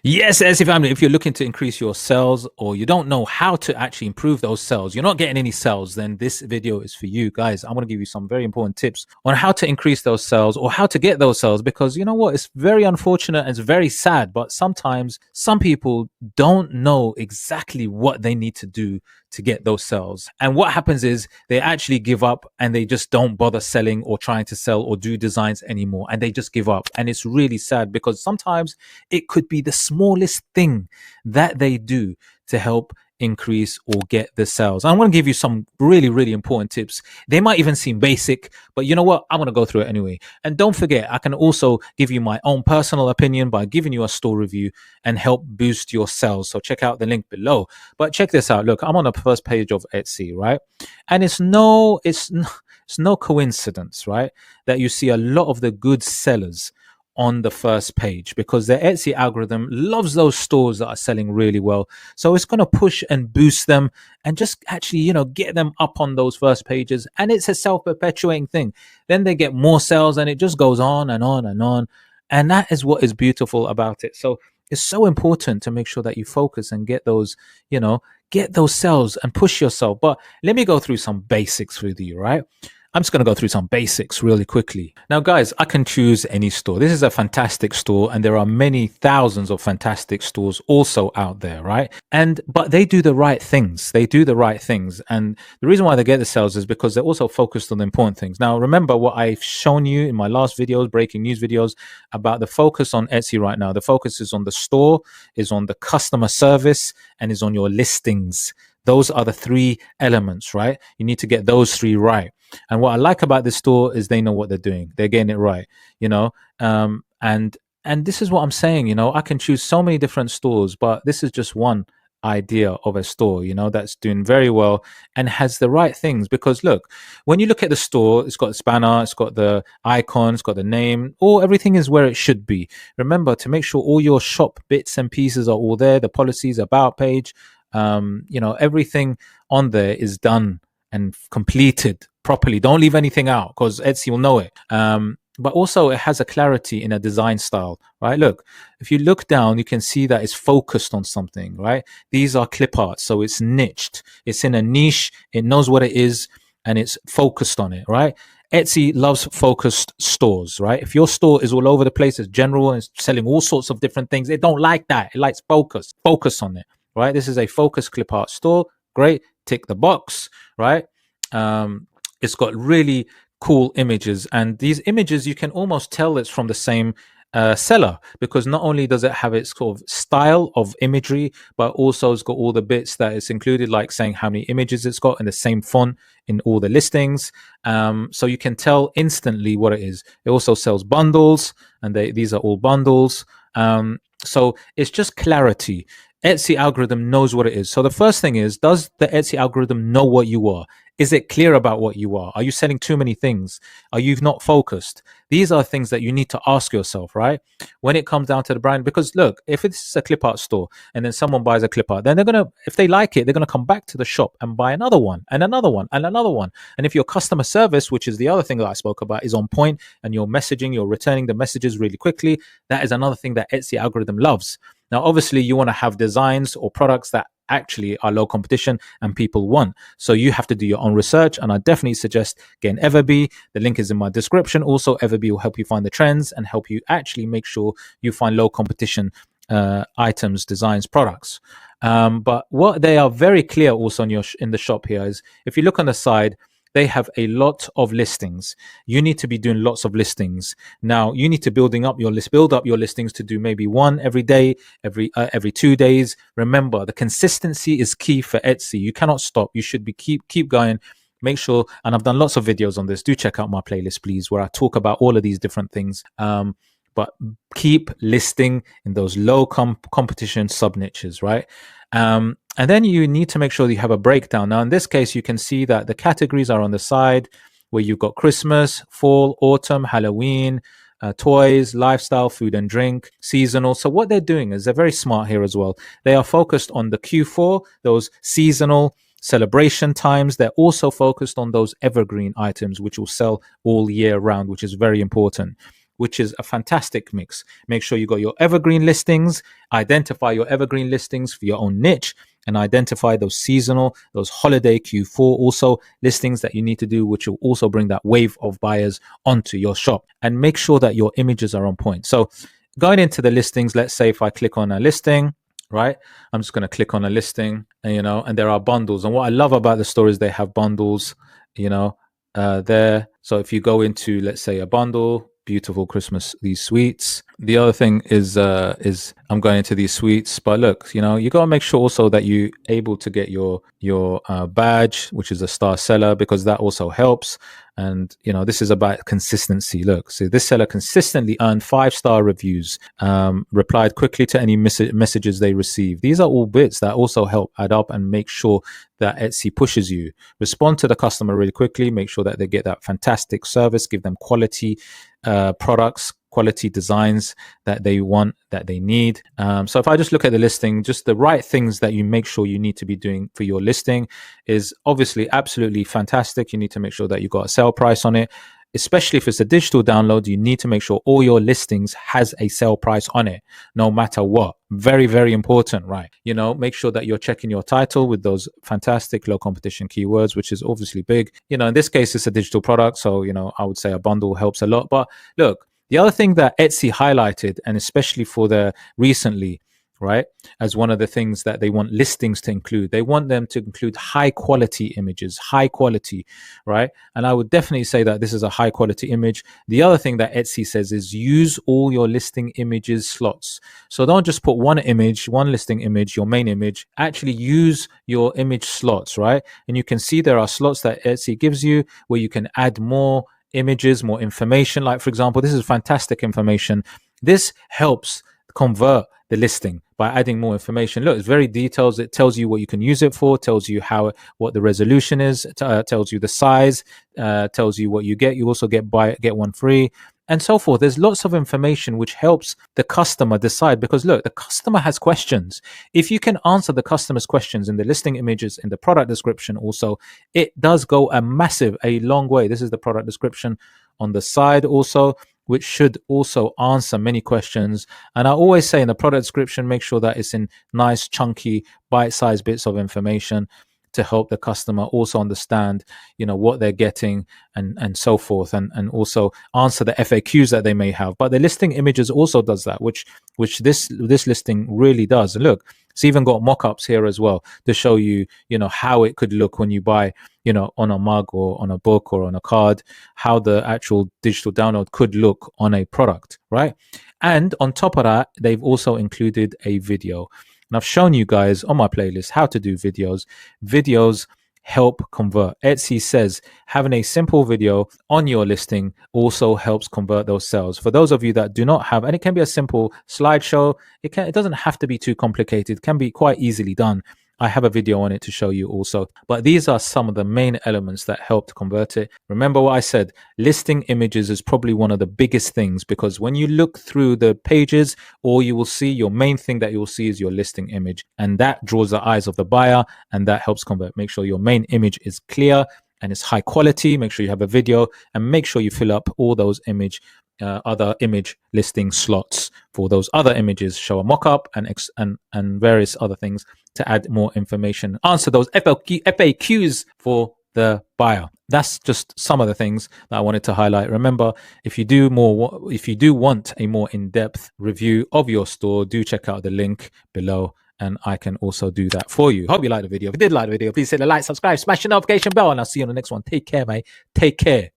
Yes, Etsy family, if you're looking to increase your sales or you don't know how to actually improve those sales, you're not getting any sales, then this video is for you guys. I'm going to give you some very important tips on how to increase those sales or how to get those sales because you know what? It's very unfortunate and it's very sad, but sometimes some people don't know exactly what they need to do to get those sales. And what happens is they actually give up and they just don't bother selling or trying to sell or do designs anymore. And they just give up. And it's really sad because sometimes it could be the smallest thing that they do to help increase or get the sales. I'm going to give you some really, really important tips. They might even seem basic, but you know what? I'm going to go through it anyway. And don't forget, I can also give you my own personal opinion by giving you a store review and help boost your sales. So check out the link below. But check this out. Look, I'm on the first page of Etsy, right? And it's no coincidence, right, that you see a lot of the good sellers on the first page because the Etsy algorithm loves those stores that are selling really well. So it's going to push and boost them and just actually, get them up on those first pages. And it's a self-perpetuating thing. Then they get more sales and it just goes on and on and on. And that is what is beautiful about it. So it's so important to make sure that you focus and get those sales and push yourself. But let me go through some basics with you, right? I'm just going to go through some basics really quickly. Now, guys, I can choose any store. This is a fantastic store, and there are many thousands of fantastic stores also out there, right? But they do the right things. They do the right things. And the reason why they get the sales is because they're also focused on the important things. Now, remember what I've shown you in my last videos, breaking news videos, about the focus on Etsy right now. The focus is on the store, is on the customer service, and is on your listings. Those are the three elements, right? You need to get those three right. And what I like about this store is they know what they're doing. They're getting it right, and this is what I'm saying. I can choose so many different stores, but this is just one idea of a store, that's doing very well and has the right things. Because look, when you look at the store, it's got the spanner, it's got the icon, it's got the name, everything is where it should be. Remember to make sure all your shop bits and pieces are all there, the policies, about page, everything on there is done and completed properly. Don't leave anything out because Etsy will know it. But also it has a clarity in a design style, right? Look, if you look down, you can see that it's focused on something, right? These are clip arts, so it's niched. It's in a niche. It knows what it is and it's focused on it, right? Etsy loves focused stores, right? If your store is all over the place, it's general and it's selling all sorts of different things, it don't like that. It likes focus on it, right? This is a focused clip art store. Great. Tick the box, right? It's got really cool images, and these images you can almost tell it's from the same seller, because not only does it have its sort of style of imagery, but also it's got all the bits that it's included, like saying how many images it's got in the same font in all the listings. So you can tell instantly what it is. It also sells bundles, and these are all bundles. So it's just clarity. Etsy algorithm knows what it is. So the first thing is, does the Etsy algorithm know what you are? Is it clear about what you are? Are you selling too many things? Are you not focused? These are things that you need to ask yourself, right? When it comes down to the brand, because look, if it's a clip art store and then someone buys a clip art, then if they like it, they're going to come back to the shop and buy another one and another one and another one. And if your customer service, which is the other thing that I spoke about, is on point and you're returning the messages really quickly, that is another thing that Etsy algorithm loves. Now, obviously, you want to have designs or products that actually are low competition and people want. So you have to do your own research. And I definitely suggest getting EVERBEE. The link is in my description. Also, EVERBEE will help you find the trends and help you actually make sure you find low competition items, designs, products. But what they are very clear also in the shop here is, if you look on the side, they have a lot of listings. You need to be doing lots of listings. Now, you need to build up your listings to do maybe one every day, every 2 days. Remember, the consistency is key for Etsy. You cannot stop. You should be keep going. Make sure, and I've done lots of videos on this. Do check out my playlist, please, where I talk about all of these different things. But keep listing in those low competition sub niches, right? And then you need to make sure that you have a breakdown. Now, in this case, you can see that the categories are on the side where you've got Christmas, fall, autumn, Halloween, toys, lifestyle, food and drink, seasonal. So what they're doing is they're very smart here as well. They are focused on the Q4, those seasonal celebration times. They're also focused on those evergreen items, which will sell all year round, which is very important. which is a fantastic mix. Make sure you got your evergreen listings, identify your evergreen listings for your own niche, and identify those seasonal, those holiday Q4 also listings that you need to do, which will also bring that wave of buyers onto your shop. And make sure that your images are on point. So going into the listings, let's say if I click on a listing, right? I'm just going to click on a listing, and, and there are bundles. And what I love about the store is they have bundles, there. So if you go into, let's say, a bundle, beautiful Christmas, these sweets. The other thing is I'm going into these sweets, but look, you got to make sure also that you able to get your badge, which is a star seller, because that also helps. And this is about consistency. Look, so this seller consistently earned 5-star reviews, replied quickly to any messages they receive. These are all bits that also help add up and make sure that Etsy pushes you. Respond to the customer really quickly, make sure that they get that fantastic service, give them quality products, quality designs that they want, that they need. So if I just look at the listing, just the right things that you make sure you need to be doing for your listing is obviously absolutely fantastic. You need to make sure that you got a sale price on it. Especially if it's a digital download, you need to make sure all your listings has a sale price on it, no matter what. Very, very important, right? Make sure that you're checking your title with those fantastic low competition keywords, which is obviously big. In this case, it's a digital product. So, I would say a bundle helps a lot. But look, the other thing that Etsy highlighted, and especially for the recently, right, as one of the things that they want listings to include, they want them to include high quality images, high quality, right? And I would definitely say that this is a high quality image. The other thing that Etsy says is use all your listing images slots. So don't just put one image, one listing image, your main image. Actually use your image slots, right? And you can see there are slots that Etsy gives you where you can add more images, more information. Like, for example, this is fantastic information. This helps convert the listing by adding more information. Look, it's very detailed. It tells you what you can use it for, tells you what the resolution is, tells you the size, tells you what you get. You also get one free, and so forth. There's lots of information which helps the customer decide, because look, the customer has questions. If you can answer the customer's questions in the listing images, in the product description also, it does go a long way. This is the product description on the side also, which should also answer many questions. And I always say in the product description, make sure that it's in nice, chunky, bite-sized bits of information to help the customer also understand, what they're getting and so forth, and also answer the FAQs that they may have. But the listing images also does that, which this listing really does. Look, it's even got mock-ups here as well to show you, how it could look when you buy, on a mug or on a book or on a card, how the actual digital download could look on a product, right? And on top of that, they've also included a video. And I've shown you guys on my playlist how to do videos. Videos help convert. Etsy says having a simple video on your listing also helps convert those sales. For those of you that do not have, and it can be a simple slideshow, it doesn't have to be too complicated, it can be quite easily done. I have a video on it to show you also. But these are some of the main elements that help to convert it. Remember what I said, listing images is probably one of the biggest things, because when you look through the pages, all you will see, your main thing that you will see is your listing image. And that draws the eyes of the buyer, and that helps convert. Make sure your main image is clear and it's high quality. Make sure you have a video, and make sure you fill up all those other image listing slots for those other images. Show a mock-up and various other things to add more information. Answer those FAQs for the buyer. That's just some of the things that I wanted to highlight. Remember, if you do want a more in-depth review of your store, do check out the link below, and I can also do that for you. Hope you liked the video. If you did like the video, please hit the like, subscribe, smash the notification bell, and I'll see you on the next one. Take care, mate. Take care.